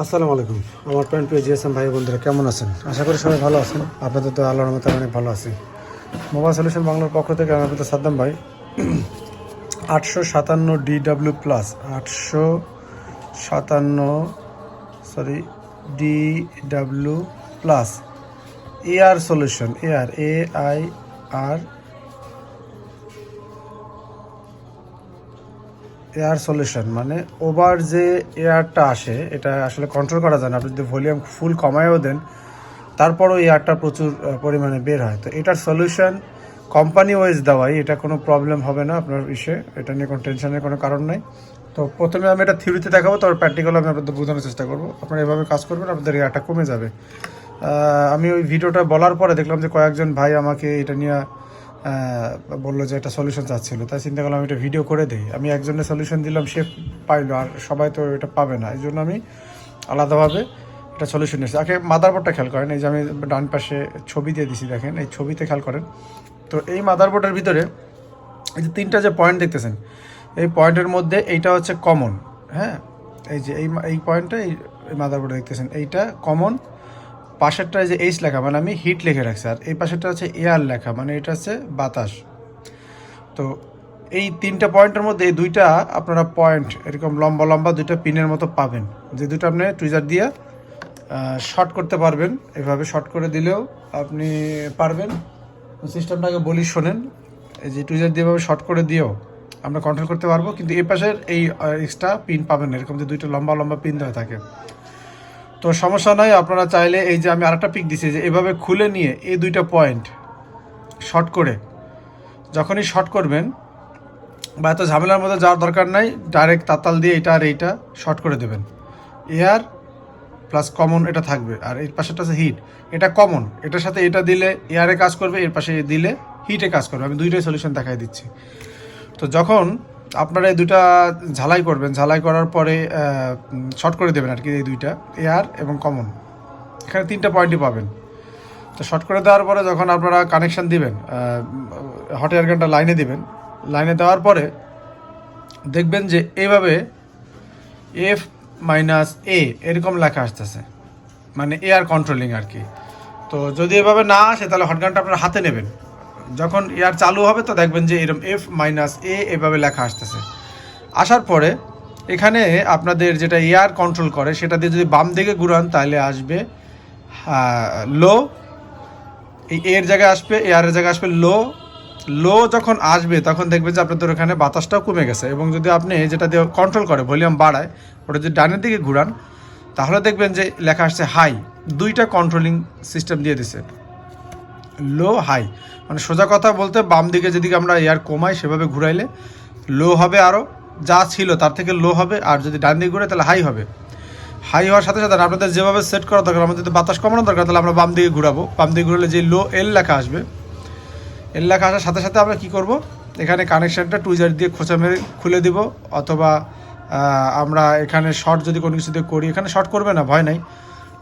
আসসালামু আলাইকুম। আমার প্রিয় প্রিয় এস.এম ভাই বন্ধুরা কেমন আছেন? আশা করি সবাই ভালো আছেন। আপনাদের তো আল্লাহর রহমতে অনেক ভালো আছি। মোবাইল সলিউশন বাংলার পক্ষ থেকে আমি আপনাদের সাদ্দাম ভাই 857dw+, 857 air solution, air solution মানে ওভার যে এয়ারটা আসে এটা আসলে কন্ট্রোল করা যায় না। আপনি যদি ভলিউম ফুল কমায়ও দেন তারপরও এয়ারটা প্রচুর পরিমাণে বের হয়। তো এটার সলিউশন কোম্পানি ওয়াইজ দেওয়াই, এটা কোনো প্রবলেম হবে না আপনার এটা নিয়ে কোনো টেনশনের কোনো কারণ নাই। তো প্রথমে আমি এটা থিওরিতে দেখাবো, তারপর প্র্যাকটিক্যাল আমি আপনাদের বোঝানোর চেষ্টা করবো। আপনারা এভাবে কাজ করবেন, আপনাদের এয়ারটা কমে যাবে। আমি ওই ভিডিওটা বলার পরে দেখলাম যে কয়েকজন ভাই আমাকে এটা নিয়ে বললো যে একটা সলিউশন চাচ্ছিলো, তাই চিন্তা করলাম আমি এটা ভিডিও করে দিই। আমি একজনের সলিউশন দিলাম, সে পাইলো, আর সবাই তো এটা পাবে না, এই জন্য আমি আলাদাভাবে এটা সলিউশন নিয়েছি। আগে মাদারবোর্ডটা খেয়াল করেন, এই যে আমি ডান পাশে ছবি দিয়ে দিছি, দেখেন এই ছবিতে খেয়াল করেন। তো এই মাদারবোর্ডের ভিতরে এই যে তিনটা যে পয়েন্ট দেখতেছেন, এই পয়েন্টের মধ্যে এইটা হচ্ছে কমন। হ্যাঁ, এই যে এই পয়েন্টটা এই মাদারবোর্ডে দেখতেছেন, এইটা কমন। পাশেরটা যে এইচ লেখা মানে আমি হিট লিখে রাখছি, আর এই পাশেরটা হচ্ছে এয়ার লেখা মানে এটা হচ্ছে বাতাস। তো এই তিনটা পয়েন্টের মধ্যে এই দুইটা আপনারা পয়েন্ট এরকম লম্বা লম্বা দুইটা পিনের মতো পাবেন, যে দুটো আপনি টুইজার দিয়ে শর্ট করতে পারবেন। এভাবে শর্ট করে দিলেও আপনি পারবেন। সিস্টেমটাকে বলি শোনেন, এই যে টুইজার দিয়ে এভাবে শর্ট করে দিয়েও আমরা কন্ট্রোল করতে পারবো, কিন্তু এই পাশের এই এক্সট্রা পিন পাবেন না, এরকম যে দুইটা লম্বা লম্বা পিন দেওয়া থাকে। তো সমস্যা নয়, আপনারা চাইলে এই যে আমি আরেকটা পিক দিছি, যে এভাবে খুলে নিয়ে এই দুইটা পয়েন্ট শর্ট করে যখনই শর্ট করবেন, বা এত ঝামেলার মধ্যে যাওয়ার দরকার নাই, ডাইরেক্ট তাতাল দিয়ে এটা আর এইটা শর্ট করে দেবেন। এয়ার প্লাস কমন এটা থাকবে, আর এর পাশেটা আছে হিট, এটা কমন, এটার সাথে এটা দিলে এয়ারে কাজ করবে, এর পাশে দিলে হিটে কাজ করবে। আমি দুইটাই সলিউশন দেখাই দিচ্ছি। তো যখন আপনারা এই দুইটা ঝালাই করবেন, ঝালাই করার পরে শর্ট করে দেবেন আর কি, এই দুইটা এয়ার এবং কমন, এখানে তিনটা পয়েন্টই পাবেন। তো শর্ট করে দেওয়ার পরে যখন আপনারা কানেকশান দিবেন, হট এয়ার গানটা লাইনে দিবেন, লাইনে দেওয়ার পরে দেখবেন যে এইভাবে F-A এরকম লেখা আসতেছে, মানে এয়ার কন্ট্রোলিং আর কি। তো যদি এভাবে না আসে তাহলে হটগানটা আপনারা হাতে নেবেন, যখন এয়ার চালু হবে তো দেখবেন যে এরকম F-A এভাবে লেখা আসতেছে। আসার পরে এখানে আপনাদের যেটা এয়ার কন্ট্রোল করে সেটা দিয়ে যদি বাম দিকে ঘুরান তাহলে আসবে লো, এই এর জায়গায় আসবে, এয়ারের জায়গায় আসবে লো। লো যখন আসবে তখন দেখবেন যে আপনাদের ওখানে বাতাসটাও কমে গেছে। এবং যদি আপনি যেটা দিয়ে কন্ট্রোল করে ভলিউম বাড়ায়, ওটা যদি ডানের দিকে ঘুরান তাহলে দেখবেন যে লেখা আসছে হাই। দুইটা কন্ট্রোলিং সিস্টেম দিয়ে দিছে, লো হাই। মানে সোজা কথা বলতে বাম দিকে যেদিকে আমরা এয়ার কমাই সেভাবে ঘুরাইলে লো হবে, আরও যা ছিল তার থেকে লো হবে, আর যদি ডান দিকে ঘুরে তাহলে হাই হবে। হাই হওয়ার সাথে সাথে আপনাদের যেভাবে সেট করা দরকার, আমাদের যদি বাতাস কমানো দরকার তাহলে আমরা বাম দিকে ঘুরাবো। বাম দিকে ঘুরালে যে লো এল লেখা আসবে, এল লেখা আসার সাথে সাথে আমরা কী করব, এখানে কানেকশানটা টুইজার দিয়ে খোঁচা মেরে খুলে দিব, অথবা আমরা এখানে শর্ট যদি কোনো কিছু দিয়ে করি, এখানে শর্ট করবে না, ভয় নাই।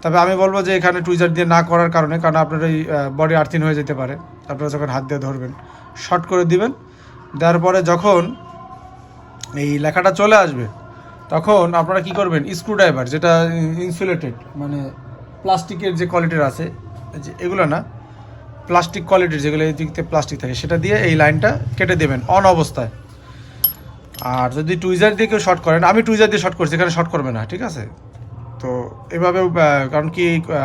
তবে আমি বলবো যে এখানে টুইজার দিয়ে না করার কারণে, কারণ আপনার এই বডি আর্থিন হয়ে যেতে পারে, আপনারা যখন হাত দিয়ে ধরবেন শর্ট করে দিবেন। দেওয়ার পরে যখন এই লেখাটা চলে আসবে তখন আপনারা কি করবেন, স্ক্রুড্রাইভার যেটা ইনসুলেটেড মানে প্লাস্টিকের যে কোয়ালিটির আছে, যে এগুলো না, প্লাস্টিক কোয়ালিটির যেগুলো এই দিকতে প্লাস্টিক থাকে, সেটা দিয়ে এই লাইনটা কেটে দেবেন অন অবস্থায়। আর যদি টুইজার দিয়ে কেউ শর্ট করেন, আমি টুইজার দিয়ে শর্ট করছি, এখানে শর্ট করবে না, ঠিক আছে? তো এভাবে কারণ কি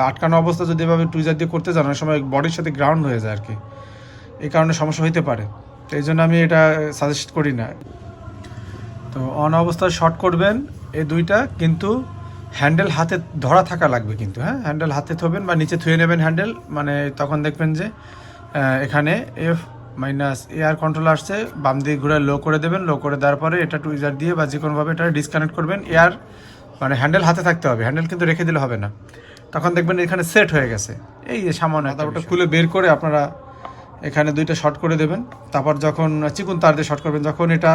আটকানো অবস্থা যদি এভাবে টুইজার দিয়ে করতে যান, অনেক সময় বডির সাথে গ্রাউন্ড হয়ে যায় আর কি, এই কারণে সমস্যা হইতে পারে। তো এই জন্য আমি এটা সাজেস্ট করি না। তো অন অবস্থায় শর্ট করবেন এই দুইটা, কিন্তু হ্যান্ডেল হাতে ধরা থাকা লাগবে কিন্তু, হ্যাঁ, হ্যান্ডেল হাতে থবেন বা নিচে থুয়ে নেবেন হ্যান্ডেল, মানে তখন দেখবেন যে এখানে এয়ার কন্ট্রোল আসছে, বাম দিকে ঘুরে লো করে দেবেন। লো করে দেওয়ার পরে এটা টুইজার দিয়ে বা যে কোনোভাবে এটা ডিসকানেক্ট করবেন। এয়ার মানে হ্যান্ডেল হাতে থাকতে হবে, হ্যান্ডেল কিন্তু রেখে দিলে হবে না। তখন দেখবেন এখানে সেট হয়ে গেছে। এই যে সামান্য ওটা খুলে বের করে আপনারা এখানে দুইটা শর্ট করে দেবেন। তারপর যখন চিকুন তার দিয়ে শর্ট করবেন, যখন এটা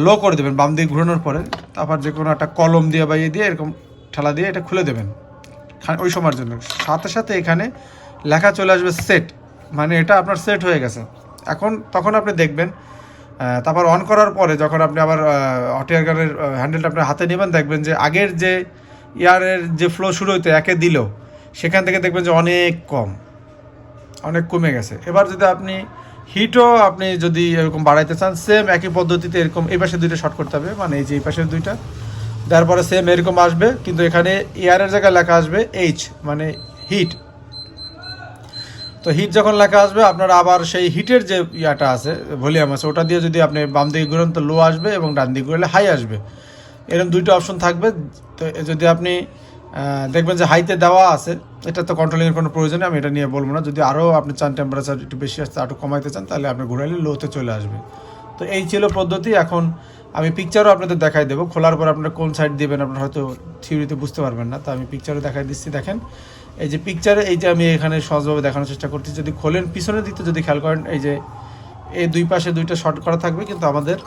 লো করে দেবেন বাম দিকে ঘুরানোর পরে, তারপর যে কোনো একটা কলম দিয়ে বা ইয়ে দিয়ে এরকম ঠেলা দিয়ে এটা খুলে দেবেন ওই সময়ের জন্য। সাথে সাথে এখানে লেখা চলে আসবে সেট, মানে এটা আপনার সেট হয়ে গেছে। তখন আপনি দেখবেন, তারপর অন করার পরে যখন আপনি আবার হট এয়ার গানের হ্যান্ডেলটা আপনার হাতে নেবেন, দেখবেন যে আগের যে এয়ারের যে ফ্লো শুরু হইতো একে দিল, সেখান থেকে দেখবেন যে অনেক কমে গেছে। এবার যদি আপনি হিটও আপনি যদি এরকম বাড়াইতে চান, সেম একই পদ্ধতিতে এরকম এই পাশে দুইটা শর্ট করতে হবে, মানে এই যে এই পাশের দুইটা দেওয়ার পরে সেম এরকম আসবে, কিন্তু এখানে এয়ারের জায়গায় লেখা আসবে এইচ, মানে হিট। তো হিট যখন লেখা আসবে, আপনারা আবার সেই হিটের যে ইয়াটা আছে, ভলিউম আছে, ওটা দিয়ে যদি আপনি বাম দিকে ঘুরেন তো লো আসবে, এবং ডান দিকে ঘুরলে হাই আসবে। এরকম দুইটা অপশন থাকবে। তো যদি আপনি দেখবেন যে হাইতে দেওয়া আছে, এটা তো কন্ট্রোলিংয়ের কোনো প্রয়োজন নেই, আমি এটা নিয়ে বলবো না। যদি আরও আপনি চান টেম্পারেচার একটু বেশি আসতে, আরও কমাইতে চান, তাহলে আপনি ঘুরাইলে লোতে চলে আসবে। তো এই ছিল পদ্ধতি। এখন আমি পিকচারও আপনাদের দেখাই দেবো, খোলার পর আপনারা কোন সাইড দিবেন আপনারা হয়তো থিওরিতে বুঝতে পারবেন না, তো আমি পিকচারও দেখাই দিচ্ছি। দেখেন এই যে পিকচারে, এই যে আমি এখানে সহজভাবে দেখানোর চেষ্টা করছি। যদি খোলেন পিছনের দিকতে যদি খেয়াল করেন, এই যে এই দুই পাশে দুইটা শর্ট করা থাকবে, কিন্তু আমাদের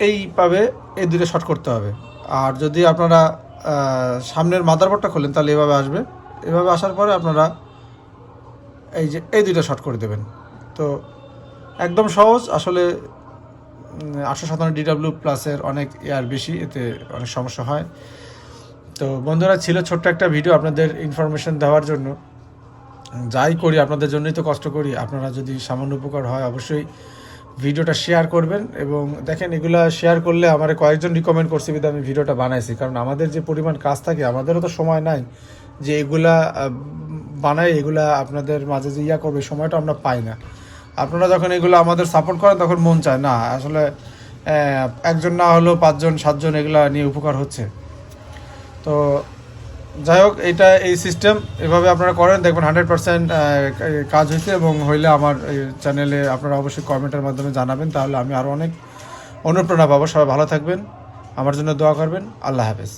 এইভাবে এই দুইটা শর্ট করতে হবে। আর যদি আপনারা সামনের মাদারবোর্ডটা খোলেন তাহলে এভাবে আসবে। এভাবে আসার পরে আপনারা এই যে এই দুইটা শর্ট করে দেবেন। তো একদম সহজ। আসলে 857dw+-এর অনেক এয়ার বেশি, এতে অনেক সমস্যা হয়। তো বন্ধুরা, ছিল ছোট্ট একটা ভিডিও আপনাদের ইনফরমেশন দেওয়ার জন্য। যাই করি আপনাদের জন্যই তো কষ্ট করি। আপনারা যদি সামান্য উপকার হয় অবশ্যই ভিডিওটা শেয়ার করবেন। এবং দেখেন, এগুলা শেয়ার করলে আমার কয়েকজন রিকমেন্ড করছে, বিধে আমি ভিডিওটা বানাইছি। কারণ আমাদের যে পরিমাণ কাজ থাকে, আমাদেরও তো সময় নাই যে এগুলা বানাই, এগুলা আপনাদের মাঝে যে ইয়া করবে, সময়টা আমরা পাই না। আপনারা যখন এগুলো আমাদের সাপোর্ট করেন তখন মন চায় না আসলে একজন না হলেও 5 জন 7 জন এগুলা নিয়ে উপকার হচ্ছে। তো যাই হোক, এই সিস্টেম এভাবে আপনারা করেন, দেখবেন 100% কাজ হয়েছে। এবং হইলে আমার চ্যানেলে আপনারা অবশ্যই কমেন্টের মাধ্যমে জানাবেন, তাহলে আমি আরও অনেক অনুপ্রেরণা পাবো। সবাই ভালো থাকবেন, আমার জন্য দোয়া করবেন। আল্লাহ হাফেজ।